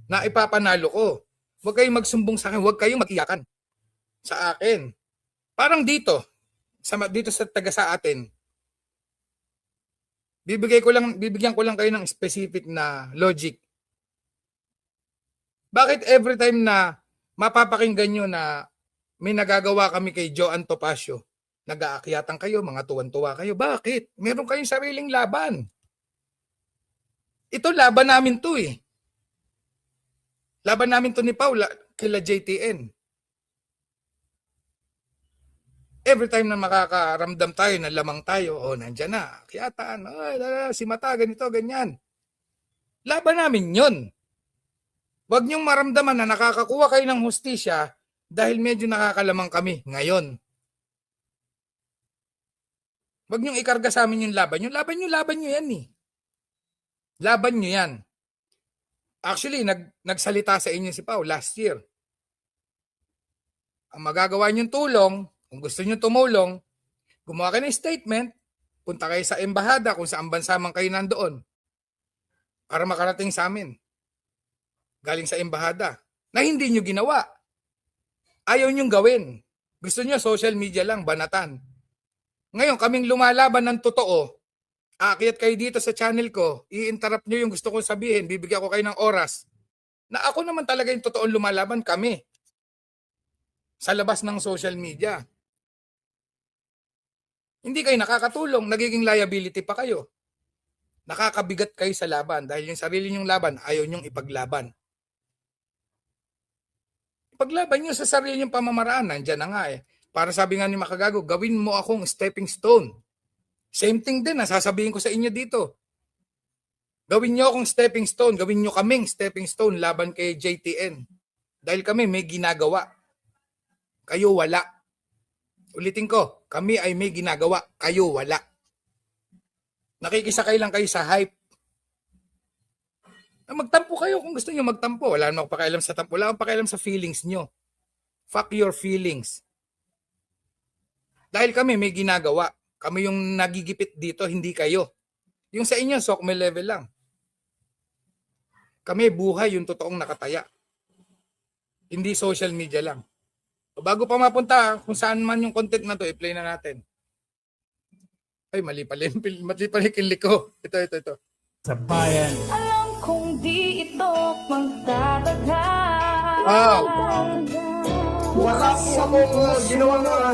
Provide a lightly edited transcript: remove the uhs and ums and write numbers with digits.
na ipapanalo ko. Huwag kayong magsumbong sa akin, huwag kayong mag-iyakan sa akin. Parang dito sa taga sa atin, bibigyan ko lang kayo ng specific na logic. Bakit every time na mapapakinggan nyo na may nagagawa kami kay Joanne Topacio, nag-aakyatan kayo, mga tuwan-tuwa kayo? Bakit? Meron kayong sariling laban. Ito laban namin to eh. Laban namin to ni Paula kila JTN. Every time na makakaramdam tayo na lamang tayo, nandyan na, akyatan, si Mata, ganito, ganyan. Laban namin yun. Huwag niyong maramdaman na nakakakuha kayo ng hustisya dahil medyo nakakalamang kami ngayon. Huwag niyong ikarga sa amin yung laban. Yung laban niyo yan eh. Laban niyo yan. Actually, nagsalita sa inyo si Pao last year. Ang magagawa niyong tulong, kung gusto niyo tumulong, gumawa kayo ng statement, punta kayo sa embahada kung saan bansa man kayo nandoon para makarating sa amin. Galing sa embahada na hindi nyo ginawa. Ayaw nyong gawin. Gusto nyo social media lang, banatan. Ngayon, kaming lumalaban ng totoo. Aakyat kayo dito sa channel ko, i-interrupt nyo yung gusto kong sabihin, bibigyan ko kayo ng oras. Na ako naman talaga yung totoong lumalaban, kami. Sa labas ng social media. Hindi kayo nakakatulong, nagiging liability pa kayo. Nakakabigat kayo sa laban dahil yung sarili nyong laban, ayaw nyong ipaglaban. Paglaban nyo sa sarili nyong pamamaraan, nandyan na nga eh. Para sabi nga ni Makagago, gawin mo akong stepping stone. Same thing din, sasabihin ko sa inyo dito. Gawin nyo akong stepping stone, gawin nyo kaming stepping stone laban kay JTN. Dahil kami may ginagawa. Kayo wala. Ulitin ko, kami ay may ginagawa, kayo wala. Nakikisakay lang kayo sa hype. Magtampo kayo kung gusto nyo magtampo. Wala naman ako pakialam sa tampo. Wala akong pakialam sa feelings nyo. Fuck your feelings. Dahil kami may ginagawa. Kami yung nagigipit dito, hindi kayo. Yung sa inyo, sokme level lang. Kami buhay yung totoong nakataya. Hindi social media lang. Bago pa mapunta, kung saan man yung content na to, i-play na natin. Ay, mali pala yung kilik ko. Ito. Sa bayan. Alam kong di ito magtatagal. Wow! Wala po ako ginawa